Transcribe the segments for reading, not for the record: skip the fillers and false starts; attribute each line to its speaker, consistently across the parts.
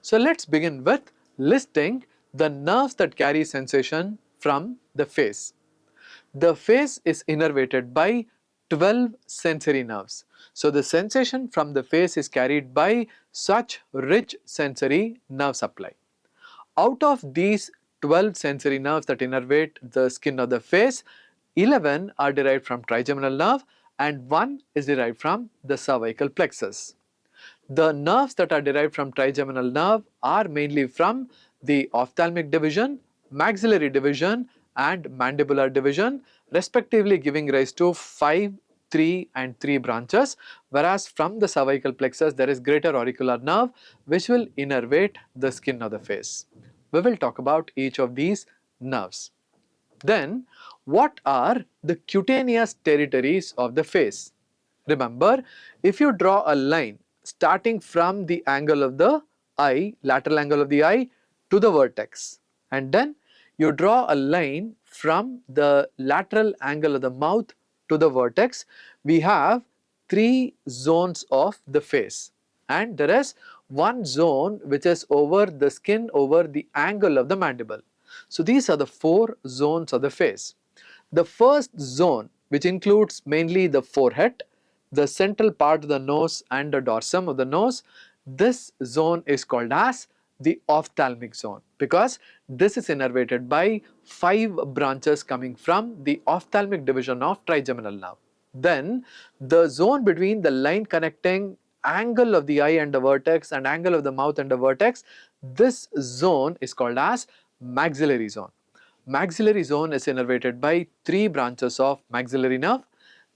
Speaker 1: So let's begin with listing the nerves that carry sensation from the face. The face is innervated by 12 sensory nerves. So the sensation from the face is carried by such rich sensory nerve supply. Out of these 12 sensory nerves that innervate the skin of the face, 11 are derived from trigeminal nerve and 1 is derived from the cervical plexus. The nerves that are derived from trigeminal nerve are mainly from the ophthalmic division, maxillary division and mandibular division, respectively giving rise to 5, 3 and 3 branches, whereas from the cervical plexus there is greater auricular nerve which will innervate the skin of the face. We will talk about each of these nerves. Then, what are the cutaneous territories of the face? Remember, if you draw a line starting from the angle of the eye, lateral angle of the eye to the vertex, and then you draw a line from the lateral angle of the mouth to the vertex, we have 3 zones of the face and there is one zone which is over the skin over the angle of the mandible. So these are the 4 zones of the face. The first zone, which includes mainly the forehead, the central part of the nose and the dorsum of the nose, this zone is called as the ophthalmic zone because this is innervated by 5 branches coming from the ophthalmic division of trigeminal nerve. Then the zone between the line connecting angle of the eye and the vertex and angle of the mouth and the vertex, this zone is called as maxillary zone. Maxillary zone is innervated by 3 branches of maxillary nerve.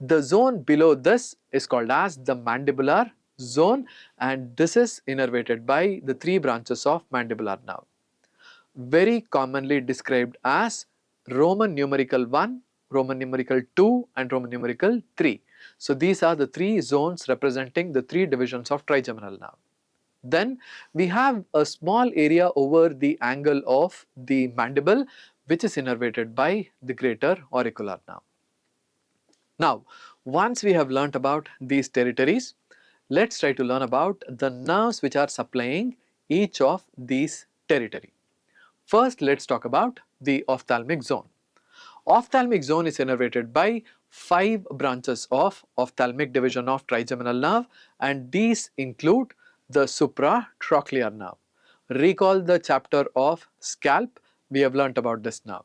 Speaker 1: The zone below this is called as the mandibular zone and this is innervated by the 3 branches of mandibular nerve. Very commonly described as Roman numeral 1, Roman numeral 2 and Roman numeral 3. So these are the 3 zones representing the 3 divisions of trigeminal nerve. Then we have a small area over the angle of the mandible which is innervated by the greater auricular nerve. Now, once we have learnt about these territories, let's try to learn about the nerves which are supplying each of these territory. First, let's talk about the ophthalmic zone. Ophthalmic zone is innervated by 5 branches of ophthalmic division of trigeminal nerve and these include the supratrochlear nerve. Recall the chapter of scalp, we have learnt about this nerve.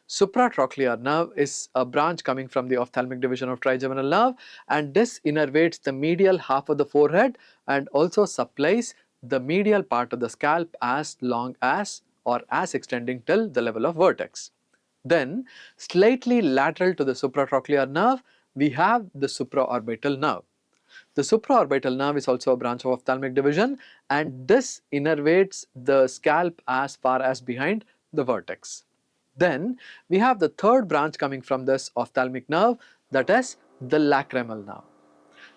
Speaker 1: Supratrochlear nerve is a branch coming from the ophthalmic division of trigeminal nerve and this innervates the medial half of the forehead and also supplies the medial part of the scalp as long as or as extending till the level of vertex. Then slightly lateral to the supratrochlear nerve, we have the supraorbital nerve. The supraorbital nerve is also a branch of ophthalmic division and this innervates the scalp as far as behind the vertex. Then we have the third branch coming from this ophthalmic nerve, that is the lacrimal nerve.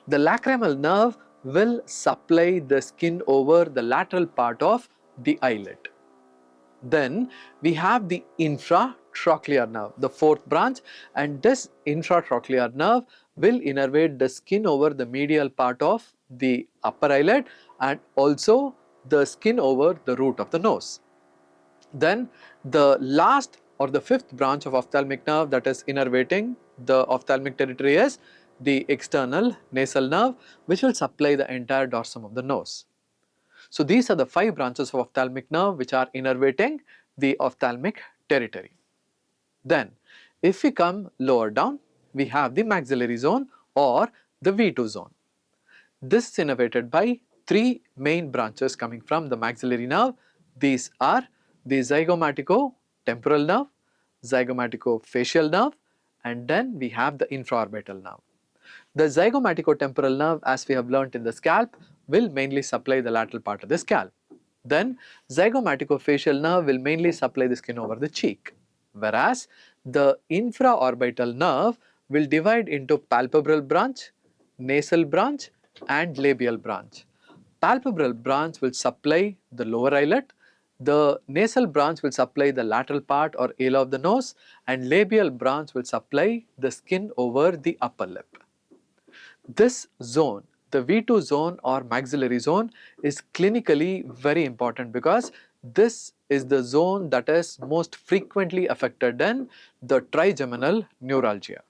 Speaker 1: The lacrimal nerve will supply the skin over the lateral part of the eyelid. Then we have the infratrochlear nerve, the 4th branch, and this infratrochlear nerve will innervate the skin over the medial part of the upper eyelid and also the skin over the root of the nose. Then the last or the 5th branch of ophthalmic nerve that is innervating the ophthalmic territory is the external nasal nerve which will supply the entire dorsum of the nose. So these are the 5 branches of ophthalmic nerve which are innervating the ophthalmic territory. Then if we come lower down, we have the maxillary zone or the V2 zone. This is innervated by 3 main branches coming from the maxillary nerve. These are the zygomatico-temporal nerve, zygomatico-facial nerve and then we have the infraorbital nerve. The zygomatico-temporal nerve, as we have learnt in the scalp, will mainly supply the lateral part of the scalp. Then zygomatico-facial nerve will mainly supply the skin over the cheek, whereas the infraorbital nerve will divide into palpebral branch, nasal branch and labial branch. Palpebral branch will supply the lower eyelid, the nasal branch will supply the lateral part or ala of the nose and labial branch will supply the skin over the upper lip. This zone, the V2 zone or maxillary zone is clinically very important because this is the zone that is most frequently affected in the trigeminal neuralgia.